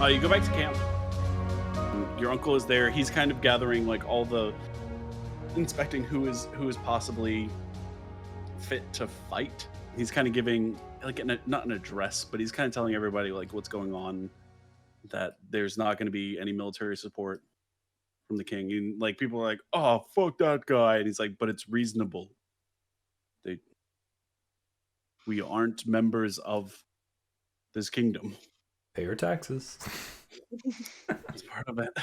You go back to camp. Your uncle is there. He's kind of gathering like all the, inspecting who is possibly fit to fight. He's kind of giving like not an address, but he's kind of telling everybody like what's going on, that there's not going to be any military support from the king. And like people are like, oh fuck that guy, and he's like, but it's reasonable. We aren't members of this kingdom. Pay your taxes. That's part of it.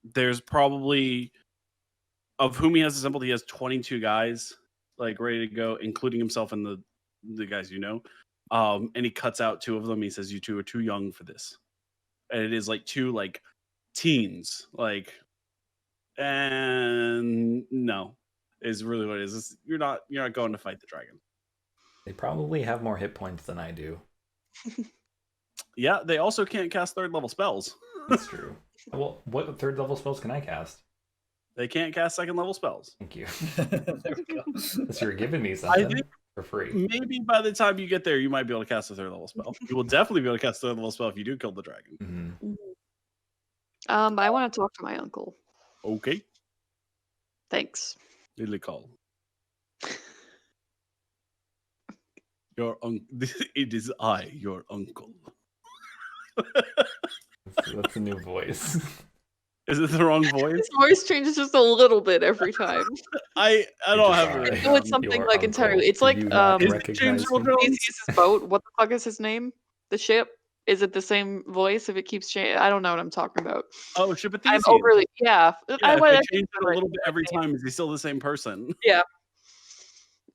There's probably, of whom he has assembled, he has 22 guys like ready to go, including himself and the guys you know. And he cuts out 2 of them. He says, you 2 are too young for this. And it is like 2 like teens, like, and no, is really what it is. You're not going to fight the dragon. They probably have more hit points than I do. Yeah, they also can't cast 3rd level spells. That's true. Well, what 3rd level spells can I cast? They can't cast 2nd level spells. Thank you. There we go. Unless you're giving me something for free. Maybe by the time you get there, you might be able to cast a 3rd level spell. You will definitely be able to cast a 3rd level spell if you do kill the dragon. Mm-hmm. I want to talk to my uncle. Okay. Thanks. Ilikhal. Your uncle. It is I, your uncle. That's a new voice. Is it the wrong voice? His voice changes just a little bit every time. I don't have it. I know it's something like entirely. It's like James Theseus's boat. What the fuck is his name? The ship. Is it the same voice if it keeps changing? I don't know what I'm talking about. Oh, ship of I'm overly if they change it a little bit every time. Is he still the same person? Yeah.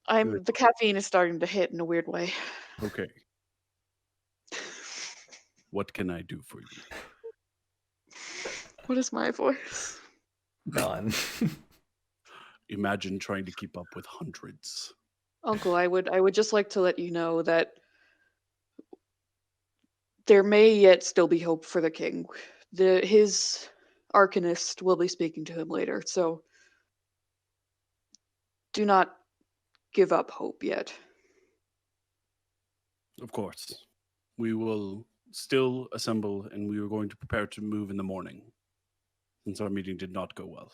The caffeine is starting to hit in a weird way. Okay. What can I do for you? What is my voice? None. Imagine trying to keep up with hundreds. Uncle, I would just like to let you know that there may yet still be hope for the king. His arcanist will be speaking to him later, so do not give up hope yet. Of course. We will still assemble, and we are going to prepare to move in the morning, since our meeting did not go well.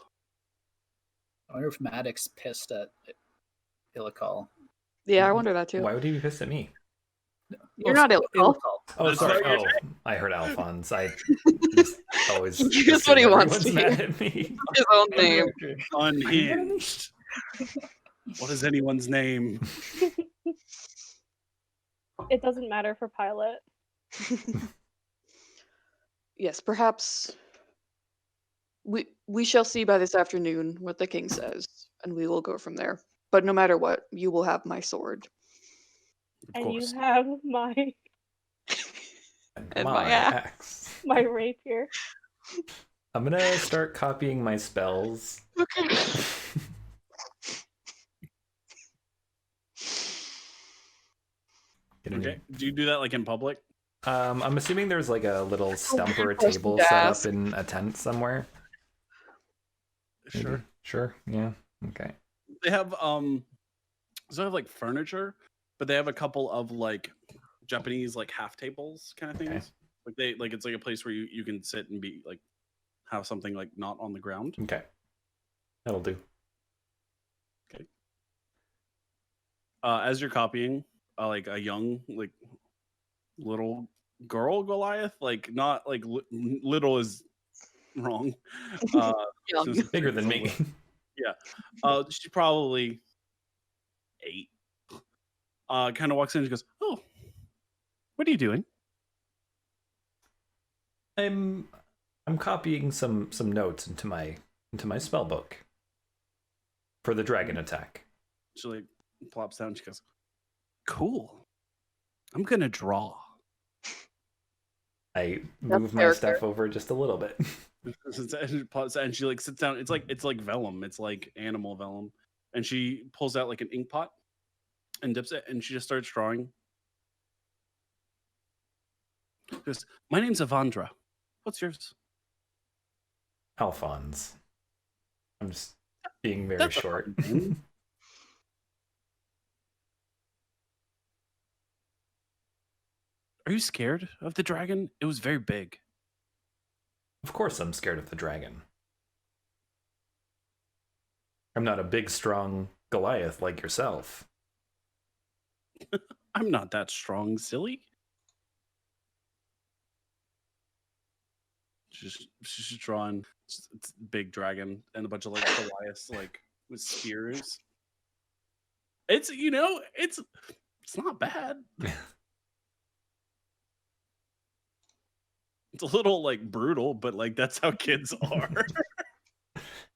I wonder if Maddox pissed at Ilikhal. Yeah, I wonder that too. Why would he be pissed at me? You're not Ilikhal. Oh, sorry. Oh, I heard Alfonz. I just always Here's what he wants to mad hear. at me. His own name. Unhinged. What is anyone's name? It doesn't matter for Pilot. Yes, perhaps we shall see by this afternoon what the king says, and we will go from there. But no matter what, you will have my sword. Of course. You have my And my axe. my rapier. I'm gonna start copying my spells. Okay. Okay. Do you do that like in public? I'm assuming there's like a little stump or a table set up in a tent somewhere. Sure. Maybe. Sure. Yeah. Okay. They have so they have like furniture, but they have a couple of like Japanese like half tables kind of things. Okay. Like it's like a place where you can sit and be like have something like not on the ground. Okay. That'll do. Okay. As you're copying, like a young like little girl Goliath, like not like little is wrong. Young. Bigger than me. Yeah. She's probably 8. Kind of walks in and goes, "Oh, what are you doing?" I'm copying some notes into my spell book for the dragon attack. She like plops down. She goes, "Cool. I'm gonna draw." I move my stuff over just a little bit. And she like sits down. It's like vellum. It's like animal vellum. And she pulls out like an ink pot and dips it, and she just starts drawing. She goes, "My name's Avandra. What's yours?" Alfonz. I'm just being very That's a short. hard name. Are you scared of the dragon? It was very big. Of course I'm scared of the dragon. I'm not a big, strong Goliath like yourself. I'm not that strong, silly. She's drawing it's a big dragon and a bunch of like Goliaths like with spears. It's it's not bad. It's a little like brutal, but like that's how kids are.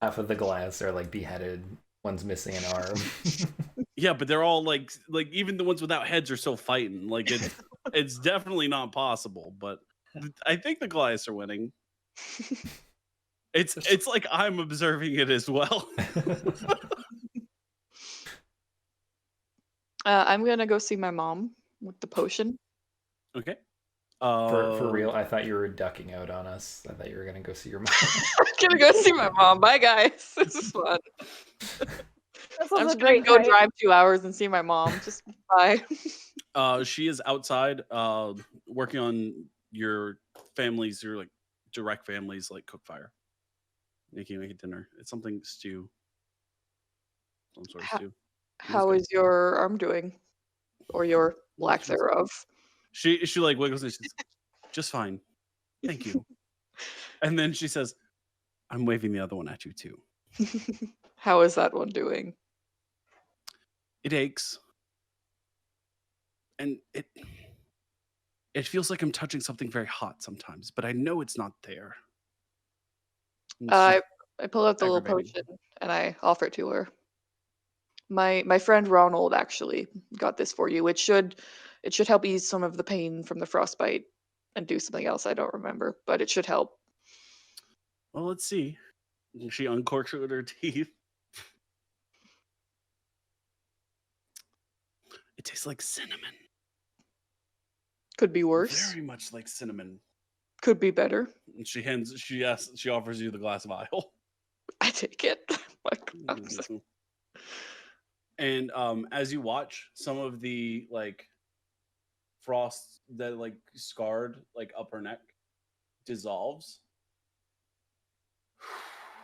Half of the Goliaths are like beheaded. One's missing an arm. Yeah, but they're all like even the ones without heads are still fighting. Like it's definitely not possible. But I think the Goliaths are winning. It's like I'm observing it as well. I'm gonna go see my mom with the potion. Okay. For real, I thought you were ducking out on us. I thought you were gonna go see your mom. I'm gonna go see my mom. Bye, guys. This is fun. This I'm was just a gonna great go fight. drive 2 hours and see my mom. Just bye. She is outside working on your like direct families like cook fire. Making a dinner. It's something stew. Some sort of stew. How is your arm doing? Or your lack thereof? She like wiggles and she says, just fine. Thank you. And then she says, I'm waving the other one at you too. How is that one doing? It aches. And it feels like I'm touching something very hot sometimes, but I know it's not there. And I pull out the little aggravating. potion and I offer it to her. My friend Ronald actually got this for you. It should help ease some of the pain from the frostbite and do something else I don't remember, but it should help. Well, let's see. She uncorks it with her teeth. It tastes like cinnamon. Could be worse. Very much like cinnamon. Could be better. And she offers you the glass vial. I take it. And as you watch, some of the like frost that like scarred like up her neck dissolves.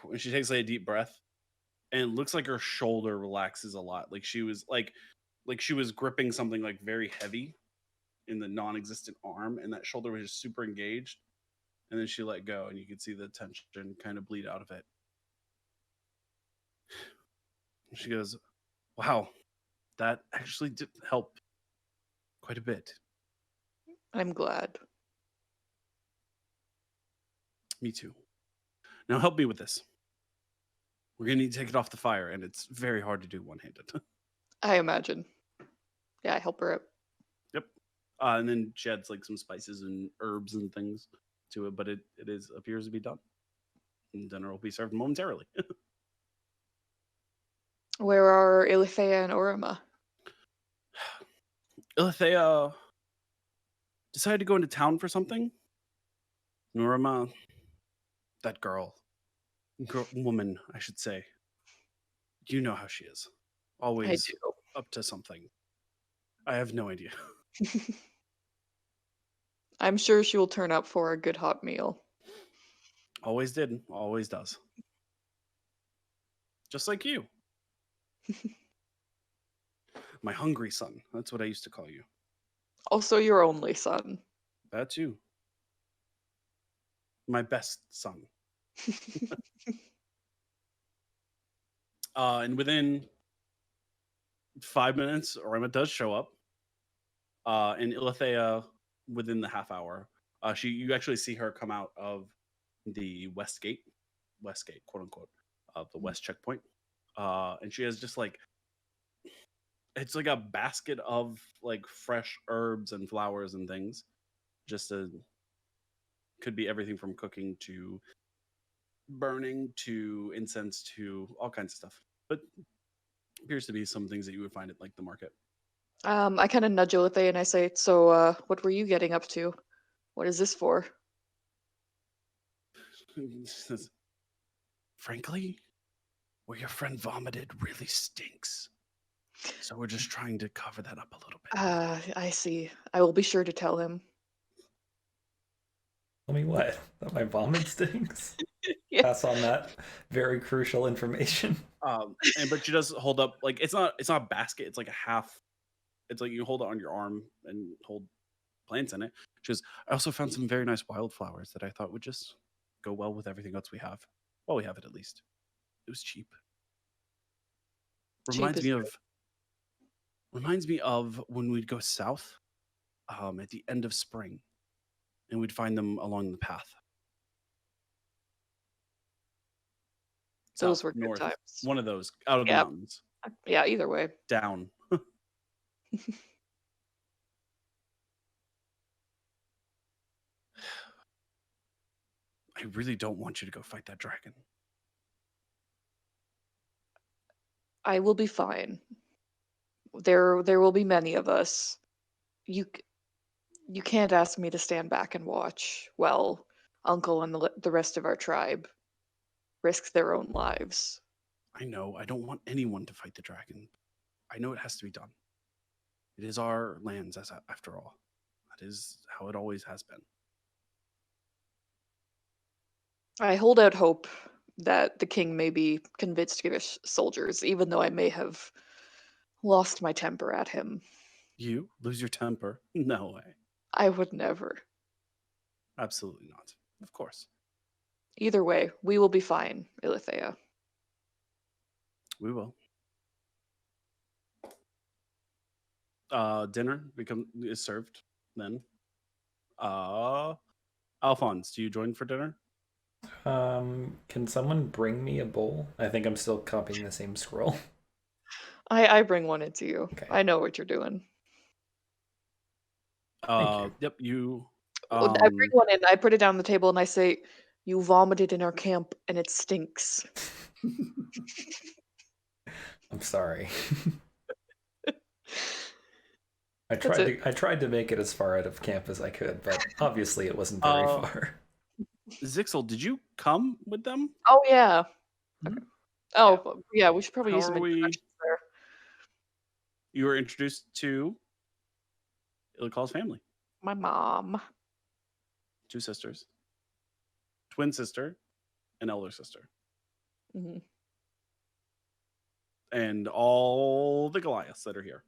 And she takes like a deep breath, and it looks like her shoulder relaxes a lot. Like she was she was gripping something like very heavy in the non-existent arm, and that shoulder was just super engaged. And then she let go, and you could see the tension kind of bleed out of it. She goes, wow, that actually did help quite a bit. I'm glad. Me too. Now help me with this. We're going to need to take it off the fire, and it's very hard to do one-handed. I imagine. Yeah, I help her out. Yep. And then she adds like some spices and herbs and things to it, but it appears to be done. And dinner will be served momentarily. Where are Ilikhal and Orima? Ilikhal decided to go into town for something. Orima, that woman, I should say. You know how she is. Always I do. up to something. I have no idea. I'm sure she will turn up for a good hot meal. Always did. Always does. Just like you. My hungry son. That's what I used to call you. Also your only son. That too. My best son. And within 5 minutes, Orima does show up. And Ilikhal, within the half hour, you actually see her come out of the west gate, quote unquote, of the west checkpoint. And she has just like, it's like a basket of like fresh herbs and flowers and things. Could be everything from cooking to burning to incense to all kinds of stuff. But appears to be some things that you would find at like the market. I kind of nudge Ilikhal and I say, so what were you getting up to? What is this for? Frankly, where your friend vomited really stinks. So we're just trying to cover that up a little bit. I see. I will be sure to tell him. Tell me what? That my vomit stinks? Yeah. Pass on that very crucial information. But she does hold up, like, it's not a basket, it's like a half. It's like you hold it on your arm and hold plants in it. She goes, I also found some very nice wildflowers that I thought would just go well with everything else we have. Well, we have it at least. It was cheap. Cheap is good. Reminds me of when we'd go south at the end of spring, and we'd find them along the path. Those South, were good north, times. one of those out of the Yep. mountains, Yeah, either way. down. I really don't want you to go fight that dragon. I will be fine. There will be many of us. You can't ask me to stand back and watch while Uncle and the rest of our tribe risk their own lives. I know, I don't want anyone to fight the dragon. I know it has to be done. It is our lands, after all. That is how it always has been. I hold out hope that the king may be convinced to give us soldiers, even though I may have lost my temper at him. You lose your temper? No way. I would never. Absolutely not. Of course. Either way, we will be fine, Ilikhal. We will. Dinner is served then. Alfonz, do you join for dinner? Can someone bring me a bowl? I think I'm still copying the same scroll. I bring one into you. Okay. I know what you're doing. you. Yep, you. I bring one in, I put it down on the table, and I say, you vomited in our camp, and it stinks. I'm sorry. I tried to make it as far out of camp as I could, but obviously it wasn't very far. Zhixil, did you come with them? Oh, yeah. Mhm. Okay. Oh, yeah, we should probably How use some are we- introductions there. You were introduced to Ilikhal's family. My mom. 2 sisters. Twin sister and elder sister. hmm And all the Goliaths that are here.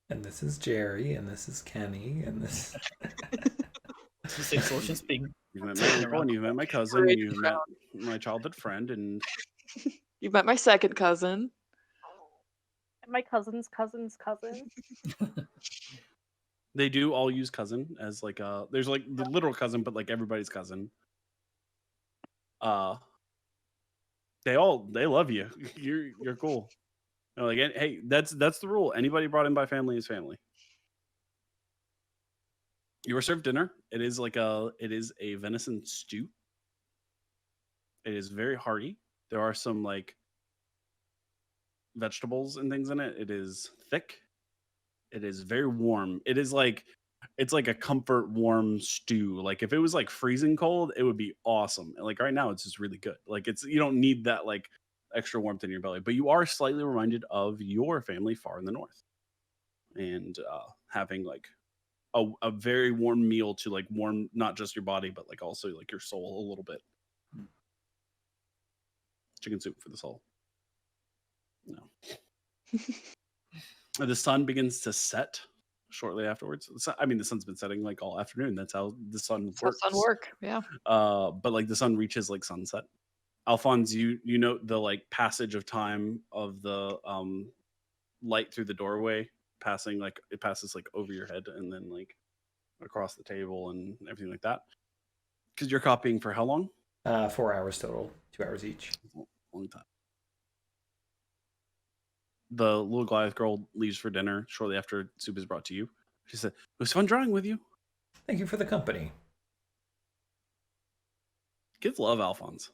And this is Jerry, and this is Kenny, and this. Zhixil just being You've met my uncle, and you've met my cousin, and you've met my childhood friend, and You've met my second cousin. my cousin's cousin's cousin. they do all use cousin as like there's like the literal cousin, but like everybody's cousin. They love you. You're cool. They're like, hey, that's the rule. Anybody brought in by family is family. You were served dinner. It is a venison stew. It is very hearty. There are some like vegetables and things in it. It is thick. It is very warm. It's like a comfort warm stew. Like if it was like freezing cold, it would be awesome. And like right now, it's just really good. Like you don't need that like extra warmth in your belly, but you are slightly reminded of your family far in the north, and having like a very warm meal to like warm not just your body, but like also like your soul a little bit. Chicken soup for the soul. No. The sun begins to set shortly afterwards. I mean, the sun's been setting like all afternoon. That's how the sun That's works. how sun work, yeah. But like the sun reaches like sunset. Alfonz, you note the like passage of time of the light through the doorway passing, like it passes like over your head and then like across the table and everything like that. Because you're copying for how long? 4 hours total, 2 hours each. Long time. The little Goliath girl leaves for dinner shortly after soup is brought to you. She said, "It was fun drawing with you." Thank you for the company. Kids love Alfonz.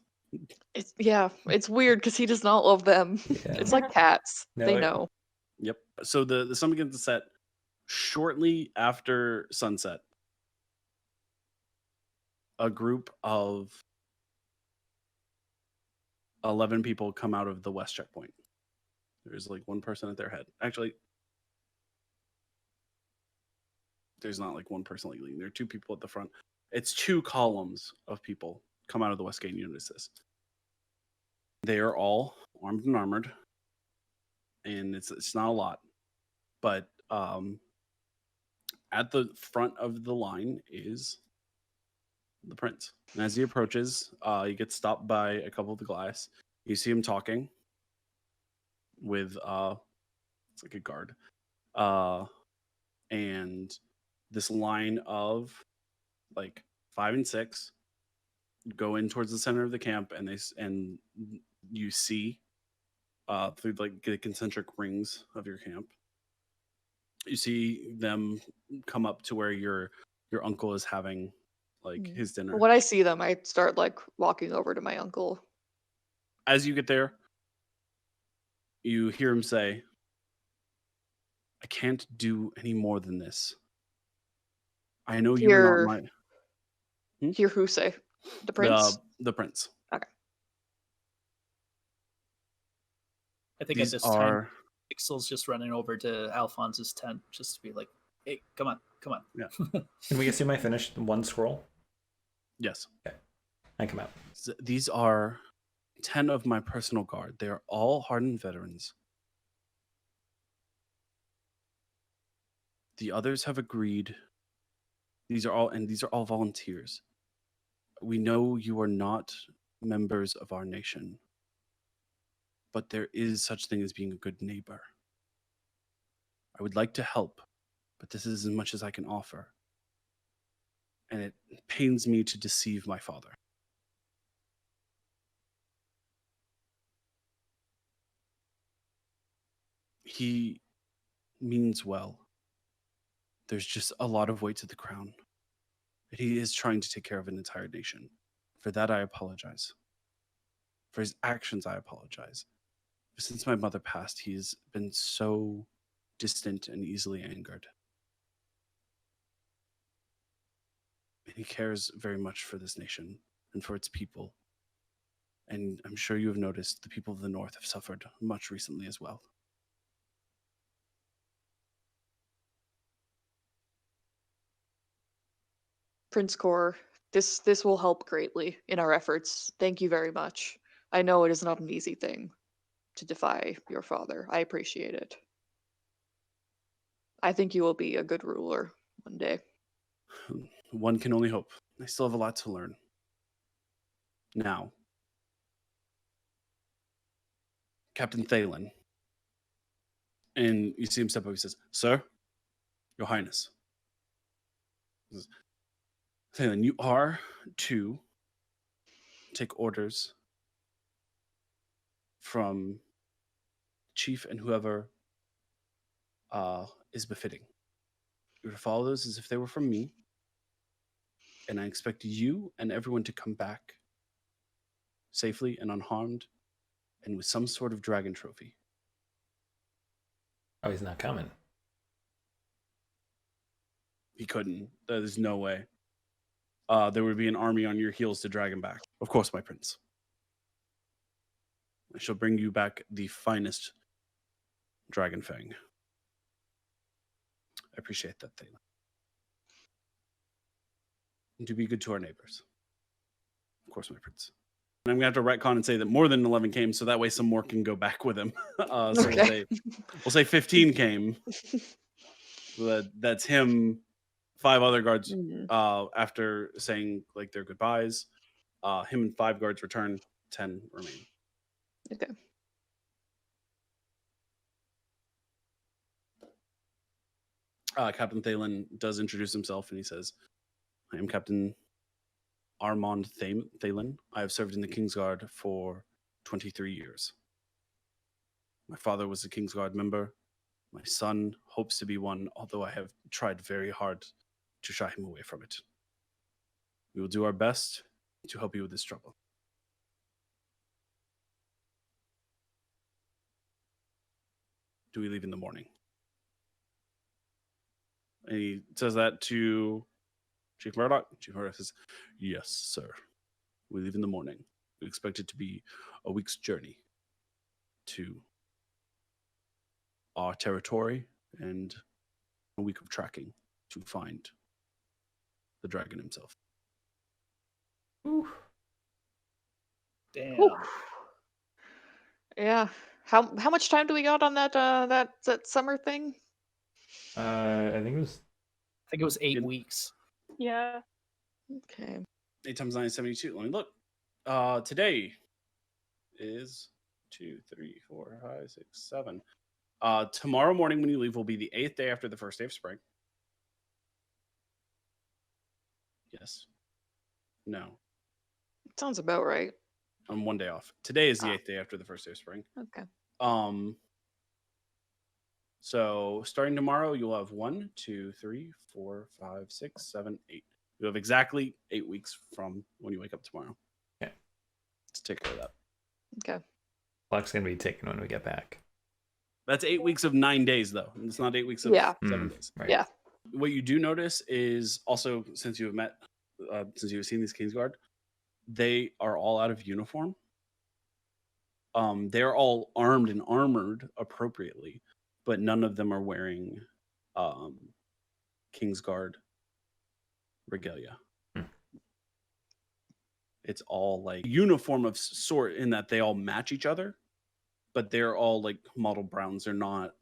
It's weird because he does not love them. Yeah. It's like cats. No, they it- know. Yep. So the sun begins to set shortly after sunset. A group of 11 people come out of the west checkpoint. There's like one person at their head. Actually, there's not like one person like leading. There are 2 people at the front. It's 2 columns of people come out of the west gate. And you notice this. They are all armed and armored, and it's not a lot, but at the front of the line is the prince. And as he approaches, he gets stopped by a couple of the glass. You see him talking with it's like a guard, and this line of like 5 and 6 go in towards the center of the camp, and you see through like the concentric rings of your camp, you see them come up to where your uncle is having like his dinner. When I see them, I start like walking over to my uncle. As you get there, you hear him say, "I can't do any more than this. I know you are not my..." Hear who say? The prince? The prince. Okay. I think These at this are time, Zhixil's just running over to Alfonz's tent just to be like, "Hey, come on." Yeah. Can we assume I finished one scroll? Yes. Okay. I come out. These are 10 of my personal guard. They are all hardened veterans. The others have agreed. These are all volunteers. We know you are not members of our nation, but there is such thing as being a good neighbor. I would like to help, but this is as much as I can offer. And it pains me to deceive my father. He means well. There's just a lot of weight to the crown. He is trying to take care of an entire nation. For that, I apologize. For his actions, I apologize. Since my mother passed, he's been so distant and easily angered. And he cares very much for this nation and for its people. And I'm sure you have noticed the people of the North have suffered much recently as well. Prince Kor, this will help greatly in our efforts. Thank you very much. I know it is not an easy thing to defy your father. I appreciate it. I think you will be a good ruler one day. One can only hope. I still have a lot to learn. Now, Captain Thalen, and you see him step up, he says, "Sir, Your Highness. Thalen, you are to take orders from Chief and whoever is befitting. You're to follow those as if they were from me, and I expect you and everyone to come back safely and unharmed, and with some sort of dragon trophy." Oh, he's not coming. He couldn't. There's no way. There would be an army on your heels to drag him back. Of course, my prince. I shall bring you back the finest dragon fang. I appreciate that, Thalen. And to be good to our neighbors. Of course, my prince. And I'm going to have to retcon and say that more than 11 came, so that way some more can go back with him. So Okay. we'll say 15 came. That's him, 5 other guards after saying like their goodbyes. Him and 5 guards return, 10 remain. Okay. Captain Thalen does introduce himself, and he says, "I am Captain Armand Thalen. I have served in the Kingsguard for 23 years. My father was a Kingsguard member. My son hopes to be one, although I have tried very hard to shy him away from it. We will do our best to help you with this trouble." "Do we leave in the morning?" And he says that to Chief Murdoch. Chief Murdoch says, "Yes, sir. We leave in the morning. We expect it to be a week's journey to our territory and a week of tracking to find the dragon himself." Ooh. Damn. Whew. Yeah. How much time do we got on that summer thing? I think it was. I think it was 8 Good. weeks. Yeah. Okay. 8 times 9 is 72. Let me look. Today is 2, 3, 4, 5, 6, 7. Tomorrow morning when you leave will be the 8th day after the first day of spring. Yes. No. Sounds about right. I'm 1 day off. Today is the Ah. 8th day after the first day of spring. Okay. So starting tomorrow, you'll have 1, 2, 3, 4, 5, 6, 7, 8. You have exactly 8 weeks from when you wake up tomorrow. Okay. Let's take care of that. Okay. Clock's gonna be taken when we get back. That's 8 weeks of 9 days, though. It's not 8 weeks of Yeah. 7 days. Right. Yeah. What you do notice is also, since you have met, since you have seen these Kingsguard, they are all out of uniform. They're all armed and armored appropriately, but none of them are wearing Kingsguard regalia. It's all like uniform of sort in that they all match each other, but they're all like model browns. They're not.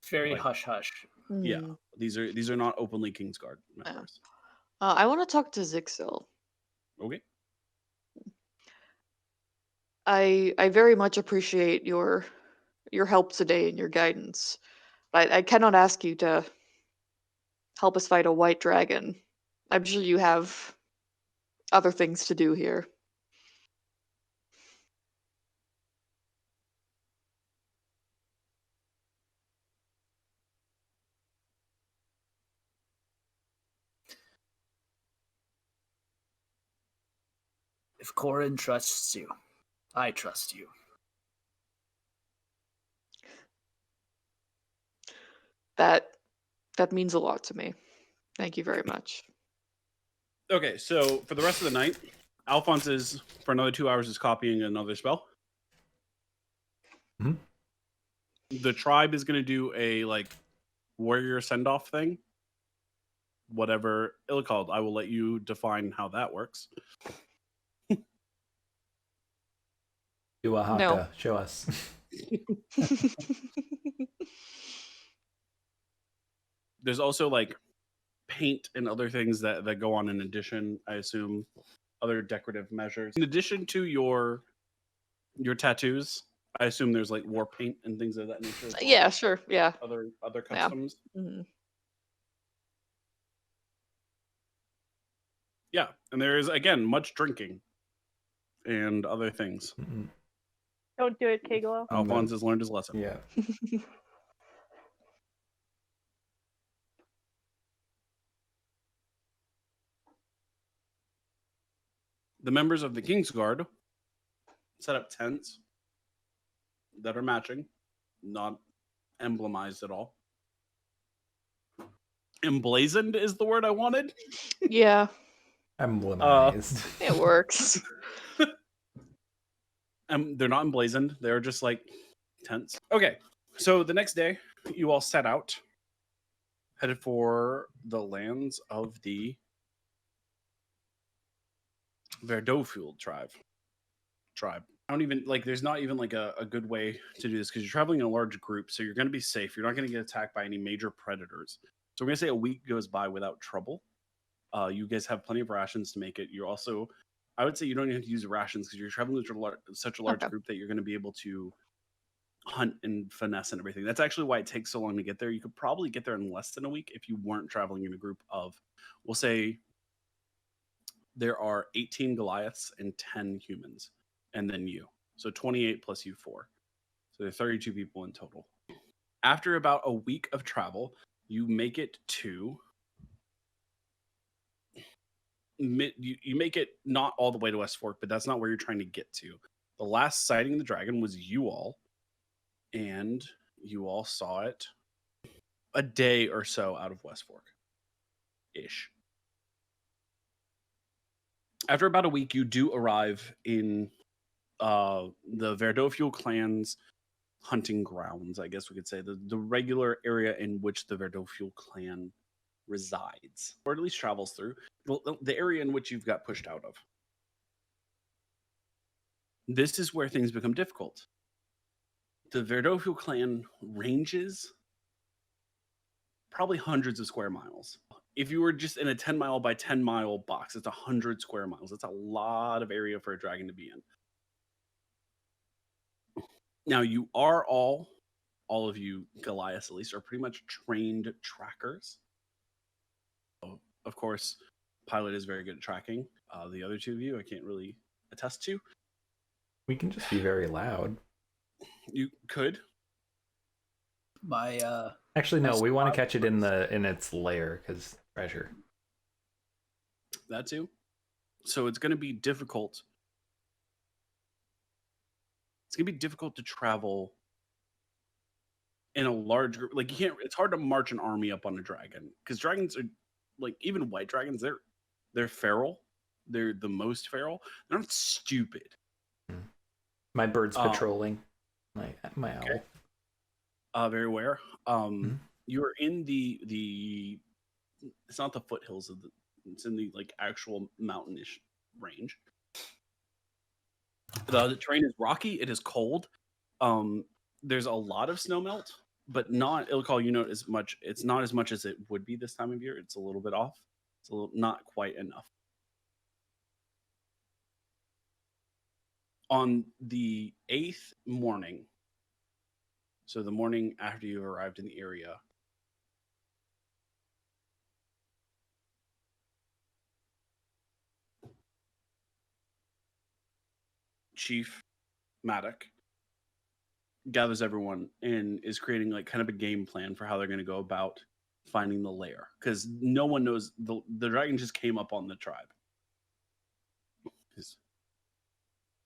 Very Like- hush hush. Yeah, Hmm. these are not openly Kingsguard members. I want to talk to Zhixil. Okay. I very much appreciate your help today and your guidance. I cannot ask you to help us fight a white dragon. I'm sure you have other things to do here. If Corin trusts you, I trust you. That means a lot to me. Thank you very much. Okay, so for the rest of the night, Alfonz is for another 2 hours is copying another spell. Mhm. The tribe is going to do a like warrior send off thing. Whatever Ilikhal, I will let you define how that works. You will have No. to show us. There's also like paint and other things that go on in addition, I assume, other decorative measures. In addition to your tattoos, I assume there's like war paint and things of that nature as well. Yeah, sure. Yeah. Other Yeah. customs. Mhm. Yeah, and there is again much drinking and other things. Mm-mm. Don't do it, KGlow. Alfonz has learned his lesson. Yeah. The members of the Kingsguard set up tents that are matching, not emblemized at all. Emblazoned is the word I wanted. Yeah, Emblemized. it works. They're not emblazoned. They're just like tents. Okay, so the next day, you all set out, headed for the lands of the Verdofield tribe. I don't even like. There's not even like a good way to do this because you're traveling in a large group, so you're going to be safe. You're not going to get attacked by any major predators. So we're going to say a week goes by without trouble. You guys have plenty of rations to make it. You're also, I would say, you don't even have to use rations because you're traveling with such a large Okay. group that you're going to be able to hunt and finesse and everything. That's actually why it takes so long to get there. You could probably get there in less than a week if you weren't traveling in a group of, we'll say, there are 18 Goliaths and 10 humans, and then you. So 28 plus you 4. So there are 32 people in total. After about a week of travel, you make it to... You make it not all the way to West Fork, but that's not where you're trying to get to. The last sighting of the dragon was you all, and you all saw it a day or so out of West Fork-ish. After about a week, you do arrive in the Verdofield clan's hunting grounds, I guess we could say. The regular area in which the Verdofield clan resides, or at least travels through, the area in which you've got pushed out of. This is where things become difficult. The Verdofu clan ranges probably hundreds of square miles. If you were just in a 10-mile by 10-mile box, it's 100 square miles. That's a lot of area for a dragon to be in. Now, you are all of you, Goliaths at least, are pretty much trained trackers. Of course, Pilot is very good at tracking. The other two of you, I can't really attest to. We can just be very loud. You could. My Actually, no. My We want to squad catch it in its lair because treasure. That too. So it's going to be difficult. It's going to be difficult to travel in a large group. Like, you can't. It's hard to march an army up on a dragon because dragons are, like, even white dragons. They're feral. They're the most feral. They're not stupid. My bird's patrolling. My owl. Okay. Very aware. You're in the. It's not the foothills of the. It's in the like actual mountainish range. The terrain is rocky. It is cold. There's a lot of snowmelt, but not Ilikhal. You know as much. It's not as much as it would be this time of year. It's a little bit off. It's a little not quite enough. On the 8th morning, so the morning after you've arrived in the area, Chief Maddock gathers everyone and is creating like kind of a game plan for how they're going to go about finding the lair, because no one knows the dragon just came up on the tribe.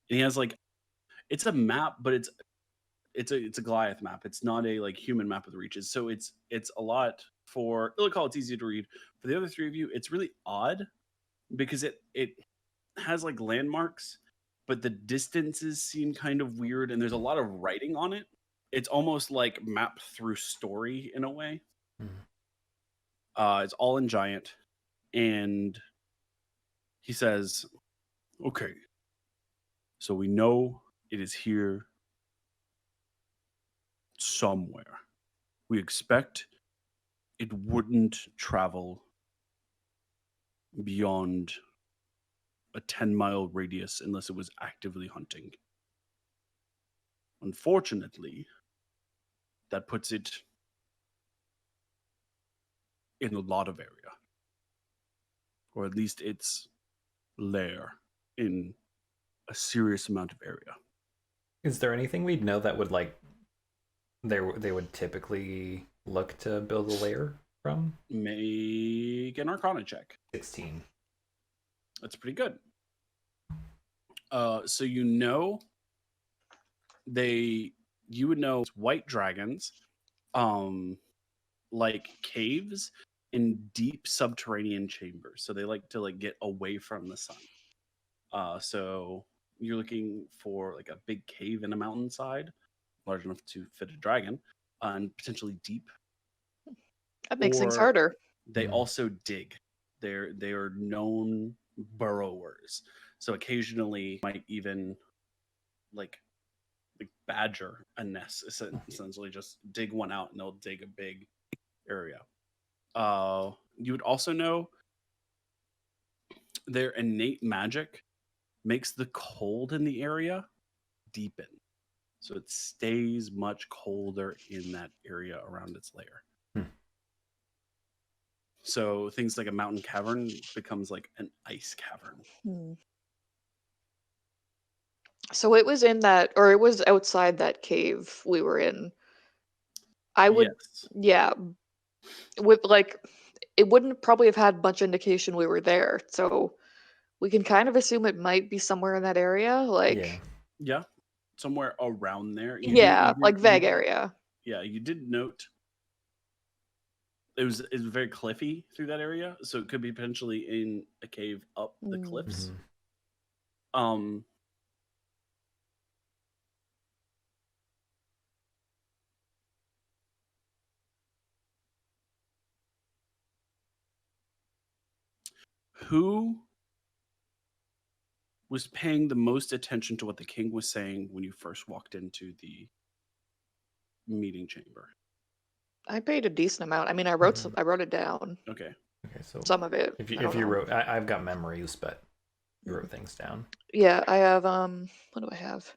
And he has like, it's a map, but it's a Goliath map. It's not a like human map with reaches. So it's a lot for Ilikhal. It's easy to read. For the other three of you, it's really odd because it has like landmarks, but the distances seem kind of weird, and there's a lot of writing on it. It's almost like map through story in a way. It's all in giant, and he says, "Okay, so we know it is here somewhere. We expect it wouldn't travel beyond a 10-mile radius unless it was actively hunting. Unfortunately, that puts it in a lot of area, or at least its lair in a serious amount of area." Is there anything we'd know that would like they would typically look to build a lair from? Make an Arcana check. 16. That's pretty good. So you know, you would know white dragons, like caves in deep subterranean chambers. So they like to like get away from the sun. So you're looking for like a big cave in a mountainside, large enough to fit a dragon, and potentially deep. That makes things Or harder. They also dig. They are known burrowers. So occasionally might even like badger a nest, essentially just dig one out and they'll dig a big area. You would also know their innate magic makes the cold in the area deepen. So it stays much colder in that area around its lair. So things like a mountain cavern becomes like an ice cavern. So it was in that, or it was outside that cave we were in. I would, Yes. yeah, with like, it wouldn't probably have had much indication we were there. So we can kind of assume it might be somewhere in that area, like, Yeah, somewhere around there. like vague area. Yeah, you did note it was very cliffy through that area, so it could be potentially in a cave up the cliffs. Who was paying the most attention to what the king was saying when you first walked into the meeting chamber? I paid a decent amount. I mean, I wrote I wrote it down. Okay. Okay, so Some of it. if I you don't know. wrote, I've got memories, but you wrote things down. Yeah, I have. What do I have?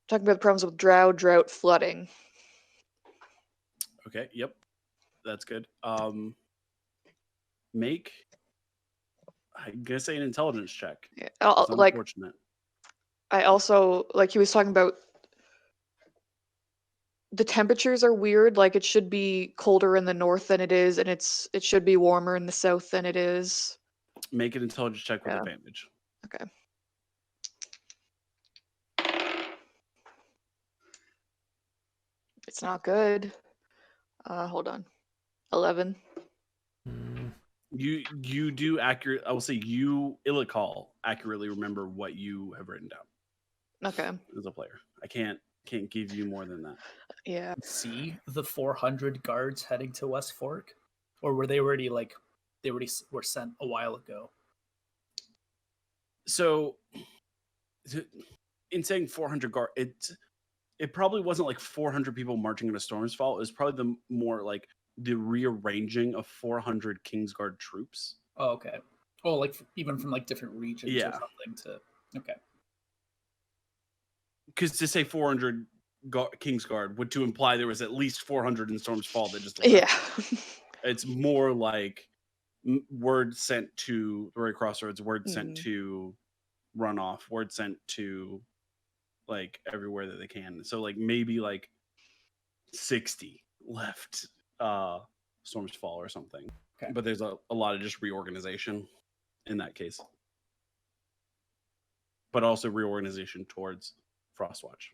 Talking about the problems with drought, flooding. Okay. Yep. That's good. Make, I'm gonna say, an intelligence check. Yeah, It's like unfortunate. I also like he was talking about the temperatures are weird. Like it should be colder in the north than it is, and it should be warmer in the south than it is. Make an intelligence check with Yeah. advantage. Okay. It's not good. Hold on. 11. Mm, You do accurate. I will say you, Ilikhal, accurately remember what you have written down Okay. as a player. I can't give you more than that. Yeah. See the 400 guards heading to West Fork, or were they already were sent a while ago? So, in saying 400 guard, it probably wasn't like 400 people marching into Storm's Fall. It was probably the more like the rearranging of 400 Kingsguard troops. Oh, okay. Oh, like even from like different regions Yeah. or something to. Okay. Because to say 400 Kingsguard would to imply there was at least 400 in Storm's Fall that just left. Yeah. It's more like word sent to the Ray Crossroads, word sent to Runoff, word sent to like everywhere that they can. So like maybe like 60 left Storm's Fall or something. Okay. But there's a lot of just reorganization in that case. But also reorganization towards Frostwatch.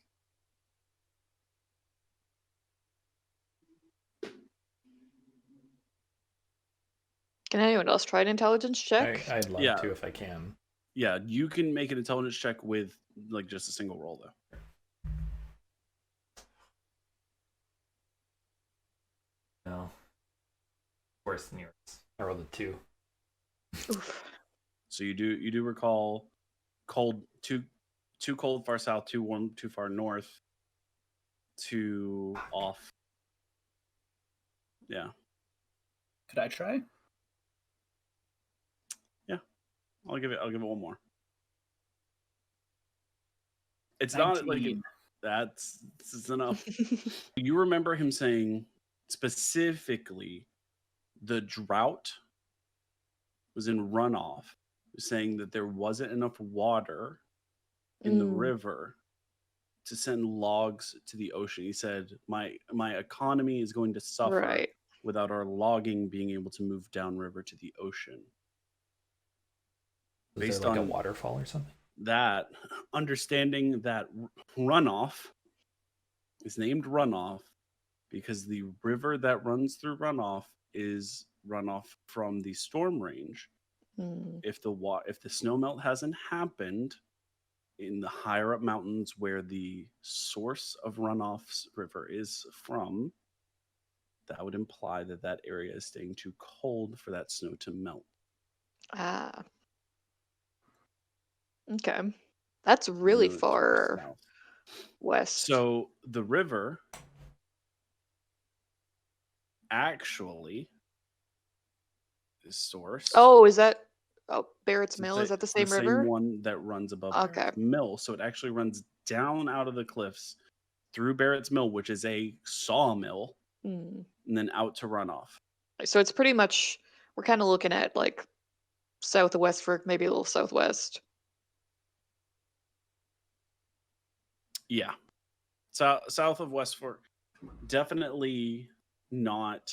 Can anyone else try an intelligence check? I'd love Yeah. to if I can. Yeah, you can make an intelligence check with like just a single roll though. No. Worse than yours. I rolled a 2. Oof. So you do recall cold, too cold far south, too warm too far north, too off. Yeah. Could I try? Yeah. I'll give it one more. It's 19. not like that's enough. You remember him saying specifically the drought was in Runoff, saying that there wasn't enough water in the river to send logs to the ocean. He said, my economy is going to suffer Right. without our logging being able to move downriver to the ocean. Was Based there like a on waterfall or something? that, understanding that Runoff is named Runoff because the river that runs through Runoff is runoff from the Stormrange. If the snowmelt hasn't happened in the higher up mountains where the source of Runoff's river is from, that would imply that that area is staying too cold for that snow to melt. Ah. Okay. That's really far south. west. So the river actually is source. Oh, is that Barrett's It's Mill? Is that the same river? Same one that runs above Okay. Barrett's Mill. So it actually runs down out of the cliffs through Barrett's Mill, which is a sawmill, and then out to Runoff. So it's pretty much, we're kind of looking at like south of West Fork, maybe a little southwest. Yeah. South of West Fork. Definitely not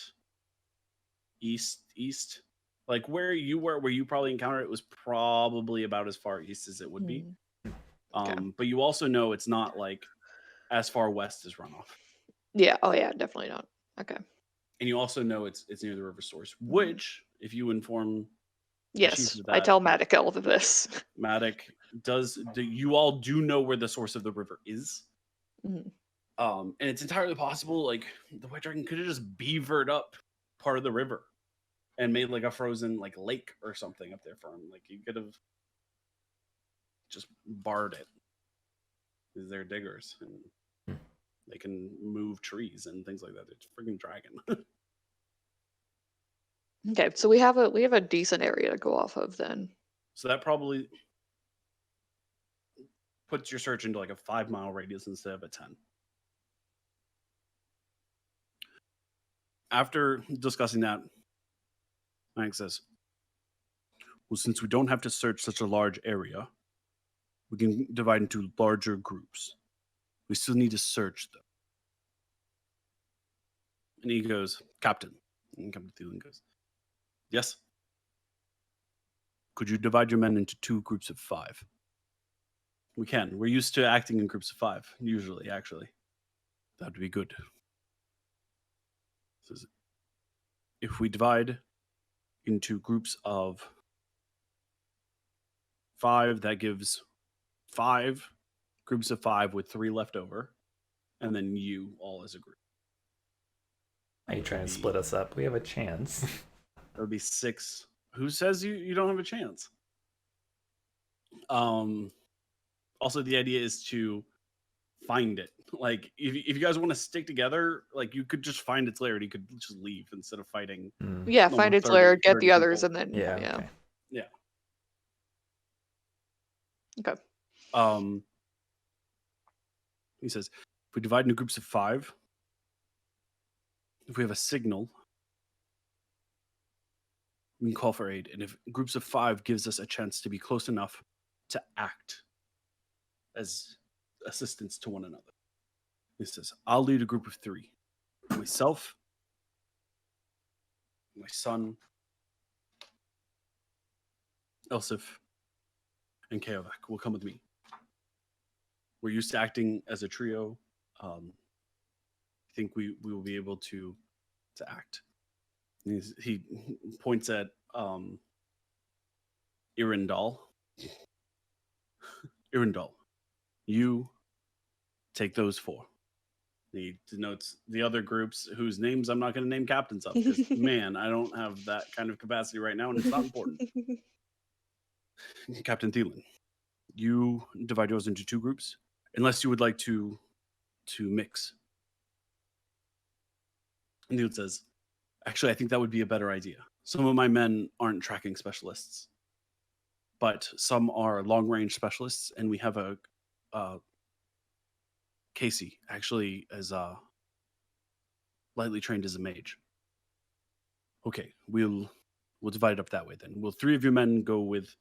east. Like where you were, where you probably encountered it was probably about as far east as it would be. Okay. But you also know it's not like as far west as Runoff. Yeah. Oh yeah, definitely not. Okay. And you also know it's near the river source, which if you inform Yes, of I that, tell Matic all of this. Matic you all do know where the source of the river is. And it's entirely possible like the White Dragon could have just beavered up part of the river and made like a frozen like lake or something up there for him. Like you could have just barred it. Because they're diggers and they can move trees and things like that. It's a freaking dragon. Okay, so we have a decent area to go off of then. So that probably puts your search into like a 5-mile radius instead of a 10. After discussing that, Mike says, well, since we don't have to search such a large area, we can divide into larger groups. We still need to search them. And he goes, Captain. And Captain Thielen goes, yes. Could you divide your men into 2 groups of 5? We can. We're used to acting in groups of 5, usually, actually. That would be good. Says, if we divide into groups of 5, that gives 5 groups of 5 with 3 left over, and then you all as a group. Are you trying to split us up? We have a chance. That would be 6. Who says you don't have a chance? Also, the idea is to find it. Like, if you guys want to stick together, like, you could just find its lair and you could just leave instead of fighting. Yeah, find its lair, get the others, people. and then Yeah. Okay. He says, if we divide into groups of 5, if we have a signal, we can call for aid. And if groups of 5 gives us a chance to be close enough to act as assistants to one another. He says, I'll lead a group of 3. Myself, my son, Elsif, and Keovak will come with me. We're used to acting as a trio. I think we will be able to act. He points at Irindal. Irindal, you take those 4. He denotes the other groups whose names I'm not going to name captains of because, man, I don't have that kind of capacity right now, and it's not important. Captain Thielen, you divide yours into 2 groups, unless you would like to mix. And Thielen says, actually, I think that would be a better idea. Some of my men aren't tracking specialists, but some are long-range specialists, and we have a Casey actually is lightly trained as a mage. Okay, we'll divide it up that way then. Will 3 of your men go with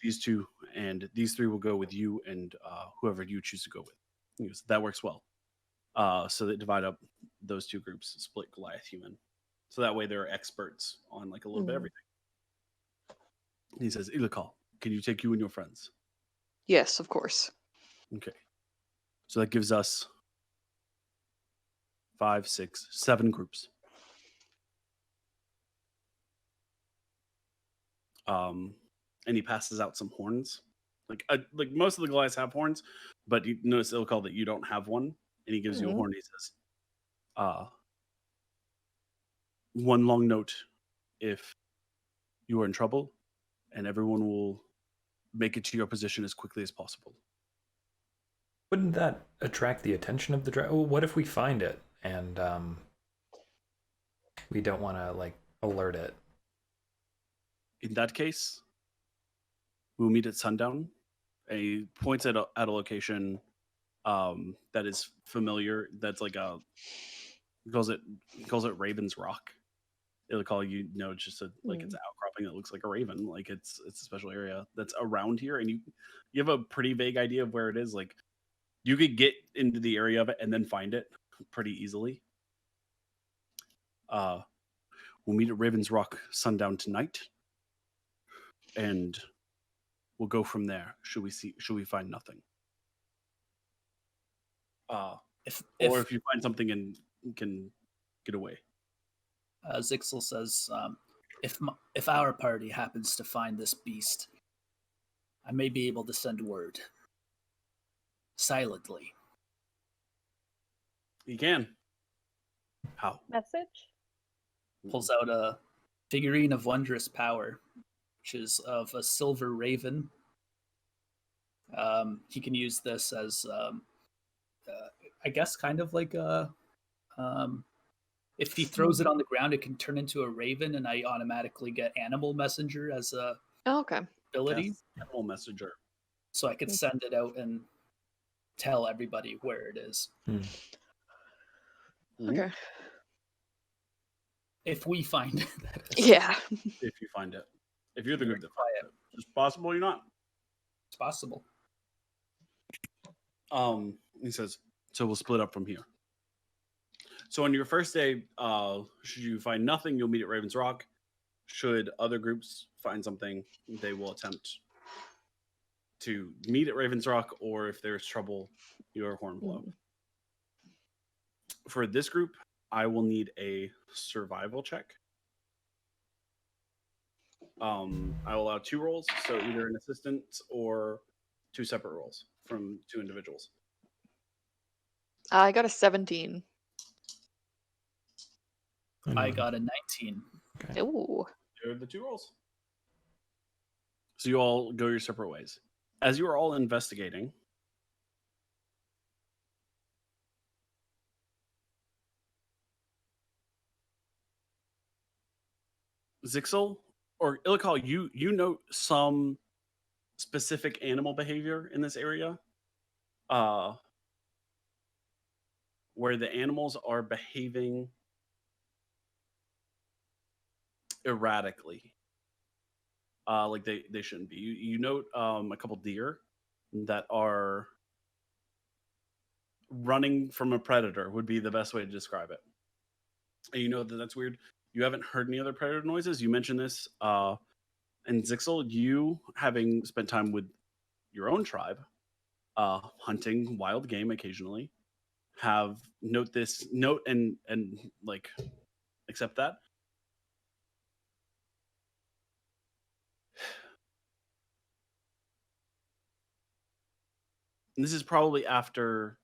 these 2, and these 3 will go with you and whoever you choose to go with. He goes, that works well. So they divide up those 2 groups, split Goliath human. So that way they're experts on like a little bit of everything. He says, Ilikhal, can you take you and your friends? Yes, of course. Okay. So that gives us 5, 6, 7 groups. And he passes out some horns. Like most of the Goliaths have horns, but you notice Ilikhal that you don't have one. And he gives you a horn. He says, one long note if you are in trouble, and everyone will make it to your position as quickly as possible. Wouldn't that attract the attention of the dragon? Well, what if we find it and we don't want to like alert it? In that case, we'll meet at sundown. And he points at a location that is familiar. That's like he calls it Raven's Rock. Ilikhal, you know, it's just it's an outcropping that looks like a raven. Like it's a special area that's around here, and you have a pretty vague idea of where it is. Like you could get into the area of it and then find it pretty easily. We'll meet at Raven's Rock sundown tonight, and we'll go from there. Should we find nothing? Or if you find something and can get away. Zhixil says, if our party happens to find this beast, I may be able to send word. Silently. You can. How? Message? pulls out a figurine of wondrous power, which is of a silver raven. He can use this as, I guess, kind of like a. If he throws it on the ground, it can turn into a raven, and I automatically get Animal Messenger as a Oh, okay. ability. Yes, Animal Messenger. So I could send it out and tell everybody where it is. Okay. If we find it, that is. Yeah. If you find it. If you're the group that finds it. It's possible you're not. It's possible. He says, so we'll split up from here. So on your first day, should you find nothing, you'll meet at Raven's Rock. Should other groups find something, they will attempt to meet at Raven's Rock, or if there's trouble, your horn blow. For this group, I will need a survival check. I will allow 2 rolls, so either an assistant or 2 separate rolls from 2 individuals. I got a 17. I got a 19. Okay. Ooh. There are the 2 rolls. So you all go your separate ways. As you are all investigating, Zhixil or Ilikhal, you note some specific animal behavior in this area, where the animals are behaving erratically, like they shouldn't be. You note a couple deer that are running from a predator would be the best way to describe it. And you know that's weird. You haven't heard any other predator noises. You mentioned this, and Zhixil, you having spent time with your own tribe, hunting wild game occasionally, have note and like accept that. And this is probably after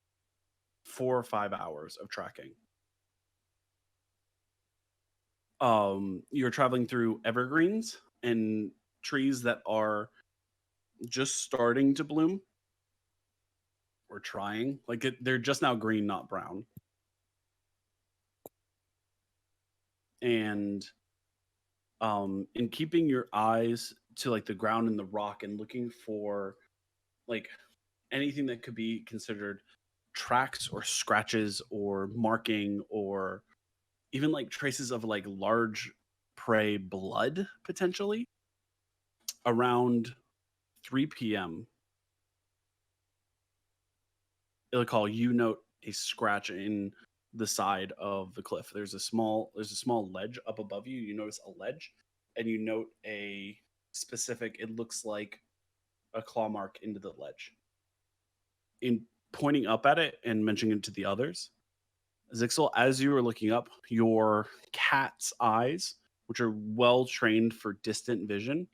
4 or 5 hours of tracking. You're traveling through evergreens and trees that are just starting to bloom or trying. Like they're just now green, not brown. And in keeping your eyes to like the ground and the rock and looking for like anything that could be considered tracks or scratches or marking or even like traces of like large prey blood potentially. Around 3 p.m. Ilikhal, you note a scratch in the side of the cliff. There's a small ledge up above you. You notice a ledge, and you note a specific, it looks like a claw mark into the ledge. In pointing up at it and mentioning it to the others, Zhixil, as you are looking up, your cat's eyes, which are well trained for distant vision,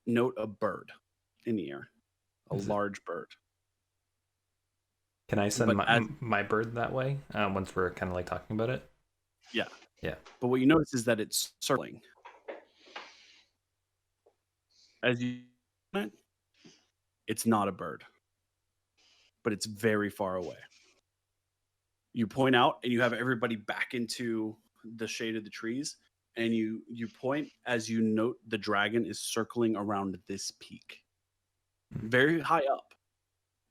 note a bird in the air, a large bird. Can I send my bird that way once we're kind of like talking about it? Yeah. Yeah. But what you notice is that it's circling. As you, it's not a bird, but it's very far away. You point out and you have everybody back into the shade of the trees, and you point as you note the dragon is circling around this peak. Very high up.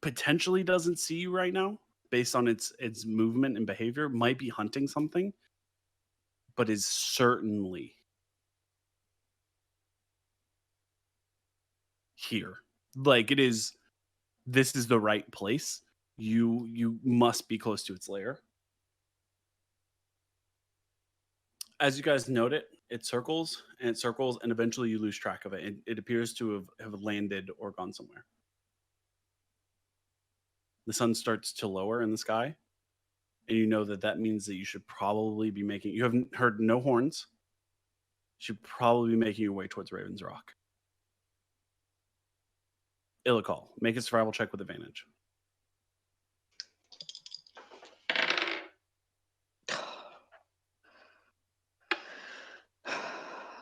Potentially doesn't see you right now based on its movement and behavior. Might be hunting something, but is certainly here. Like it is, this is the right place. You must be close to its lair. As you guys note it, it circles and eventually you lose track of it. It appears to have landed or gone somewhere. The sun starts to lower in the sky, and you know that means that you should probably be making, you haven't heard no horns, you should probably be making your way towards Raven's Rock. Ilikhal, make a survival check with advantage.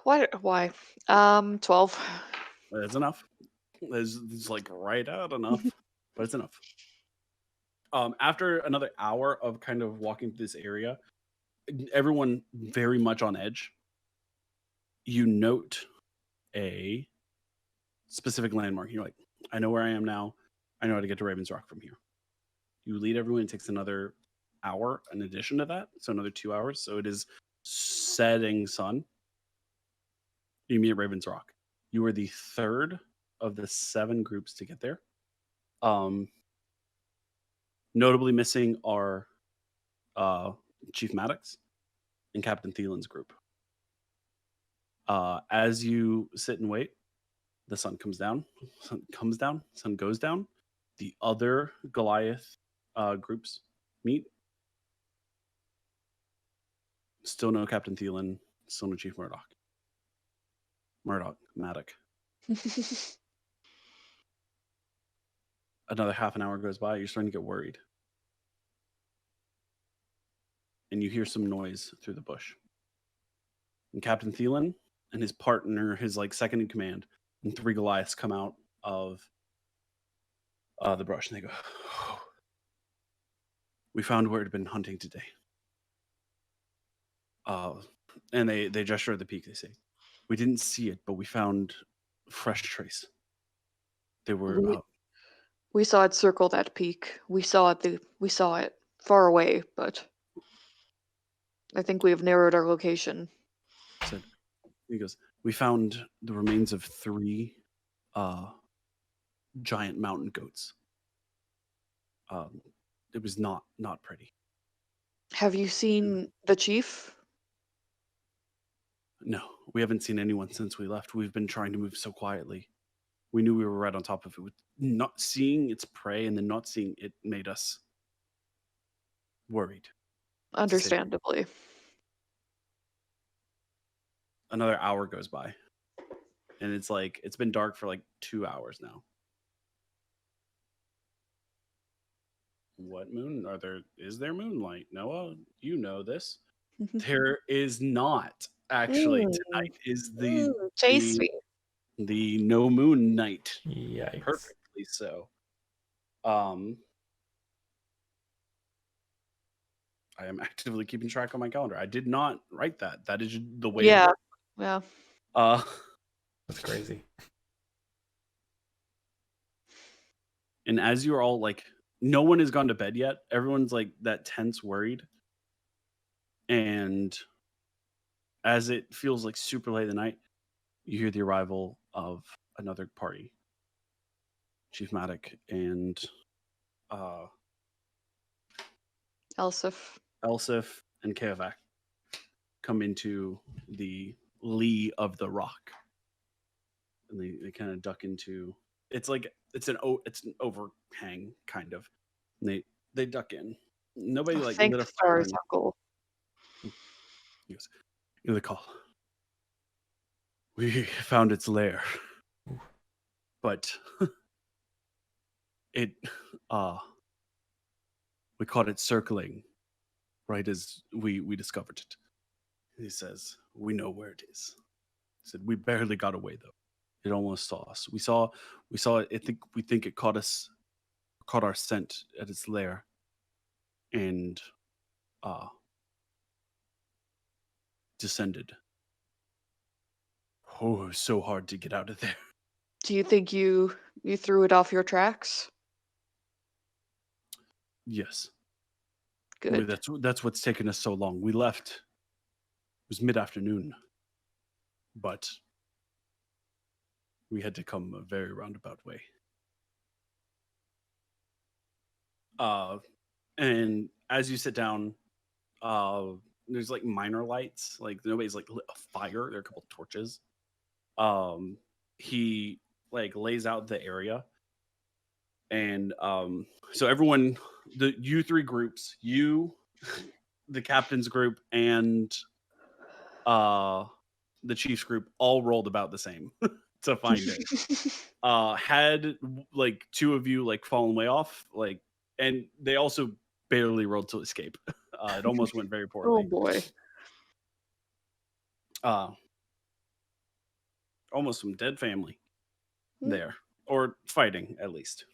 Why? 12. That's enough. It's like right out enough, but it's enough. After another hour of kind of walking through this area, everyone very much on edge. You note a specific landmark. You're like, I know where I am now. I know how to get to Raven's Rock from here. You lead everyone. It takes another hour in addition to that, so another 2 hours. So it is setting sun. You meet at Raven's Rock. You are the third of the 7 groups to get there. Notably missing are Chief Maddox and Captain Thielen's group. As you sit and wait, the sun comes down. Sun goes down. The other Goliath groups meet. Still no Captain Thielen. Still no Chief Maddox. Another half an hour goes by. You're starting to get worried. And you hear some noise through the bush. And Captain Thielen and his partner, his like second in command, and 3 Goliaths come out of the brush, and they go, oh, we found where it had been hunting today. And they gesture at the peak. They say, we didn't see it, but we found fresh trace. They were We saw it circle that peak. We saw it far away, but I think we have narrowed our location. He goes, we found the remains of 3 giant mountain goats. It was not pretty. Have you seen the chief? No, we haven't seen anyone since we left. We've been trying to move so quietly. We knew we were right on top of it. With not seeing its prey and then not seeing it made us worried. Understandably. Another hour goes by. And it's like, it's been dark for like 2 hours now. What moon are there? Is there moonlight? Noah, you know this. There is not. Actually, tonight is Chase me. the no moon night. Yikes. Perfectly so. I am actively keeping track on my calendar. I did not write that. That is the way. Yeah. It Yeah. That's crazy. And as you're all like, no one has gone to bed yet. Everyone's like that tense, worried. And as it feels like super late in the night, you hear the arrival of another party. Chief Maddox and Elsif and Keovac come into the lee of the rock. And they kind of duck into, it's an overhang kind of. And they duck in. Nobody like thank lit a the fire. stars, Uncle. He goes, Ilikhal, we found its lair. But it we caught it circling right as we discovered it. He says, we know where it is. He said, we barely got away though. It almost saw us. We saw it. We think it caught our scent at its lair, and descended. Oh, it was so hard to get out of there. Do you think you threw it off your tracks? Yes. Good. That's what's taken us so long. We left. It was mid-afternoon, but we had to come a very roundabout way. And as you sit down, there's like minor lights. Like nobody's like lit a fire. There are a couple of torches. He like lays out the area, and so everyone, you 3 groups, you, the captain's group, and the chief's group all rolled about the same to find it. Had like 2 of you like fallen way off, like, and they also barely rolled to escape. It almost went very poorly. Oh boy. almost some dead family Hmm. there, or fighting at least.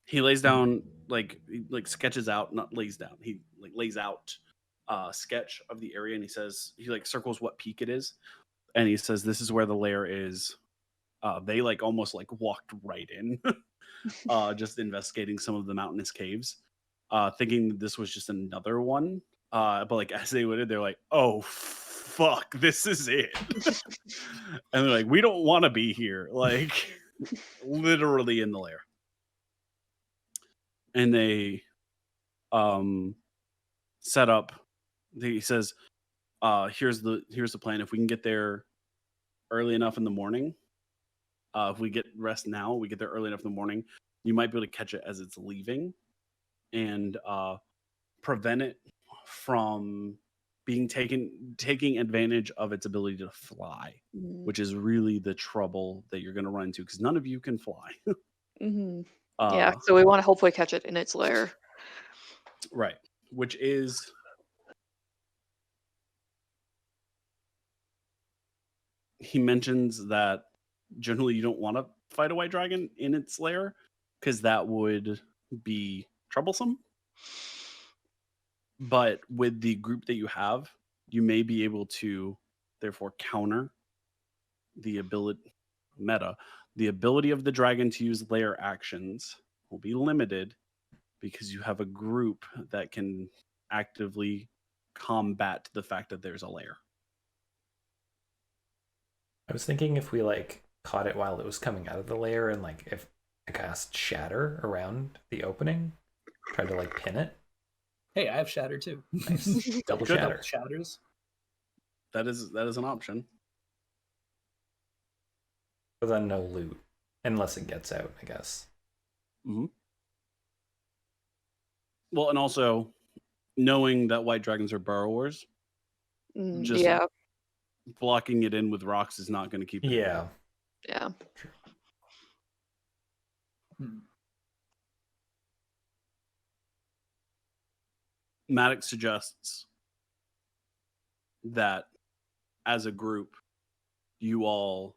He lays down he sketches out, not lays down. He lays out a sketch of the area, and he says he circles what peak it is, and he says this is where the lair is. They almost walked right in, just investigating some of the mountainous caves, thinking that this was just another one. But as they went in, they're like, "Oh fuck, this is it," and they're like, "We don't want to be here." Literally in the lair. And they set up. He says, "Here's the plan. If we can get there early enough in the morning, if we get rest now, we get there early enough in the morning. You might be able to catch it as it's leaving, and prevent it from being taking advantage of its ability to fly, which is really the trouble that you're going to run into because none of you can fly." Mm-hmm. Yeah, so we want to hopefully catch it in its lair. Right. Which is he mentions that generally you don't want to fight a white dragon in its lair because that would be troublesome. But with the group that you have, you may be able to therefore counter the ability of the dragon to use lair actions will be limited because you have a group that can actively combat the fact that there's a lair. I was thinking if we caught it while it was coming out of the lair and if I cast shatter around the opening, tried to pin it. Hey, I have shatter too. Nice. Double Good. shatter. Shatters. That is an option. But then no loot. Unless it gets out, I guess. Mm-hmm. Well, and also knowing that white dragons are burrowers, just blocking it in with rocks is not going to keep it. Yeah. Yeah. Maddox suggests that as a group, you all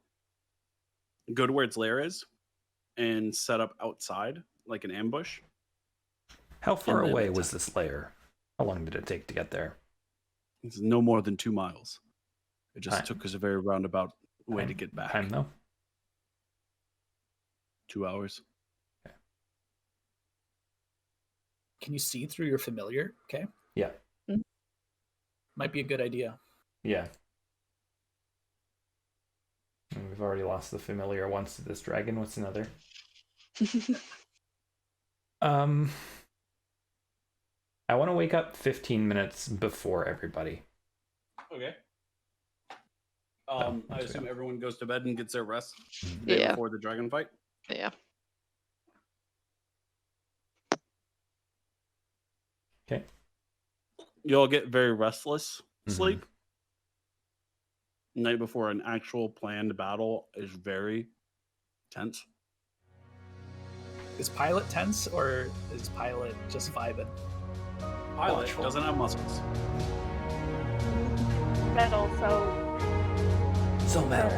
go to where its lair is and set up outside like an ambush. How far And then away was this lair? How long did it take to get there? It's no more than 2 miles. It just Time. took us a very roundabout way to get back. Time though? 2 hours. Can you see through your familiar? Okay. Yeah. Might be a good idea. Yeah. And we've already lost the familiar once to this dragon. What's another? I want to wake up 15 minutes before everybody. Okay. Oh, I assume everyone goes to bed and gets their rest Yeah. before the dragon fight. Yeah. Okay. You all get very restless sleep. Night before an actual planned battle is very tense. Is Pilot tense or is Pilot just vibing? Pilot Watchful. doesn't have muscles. Metal, so So metal.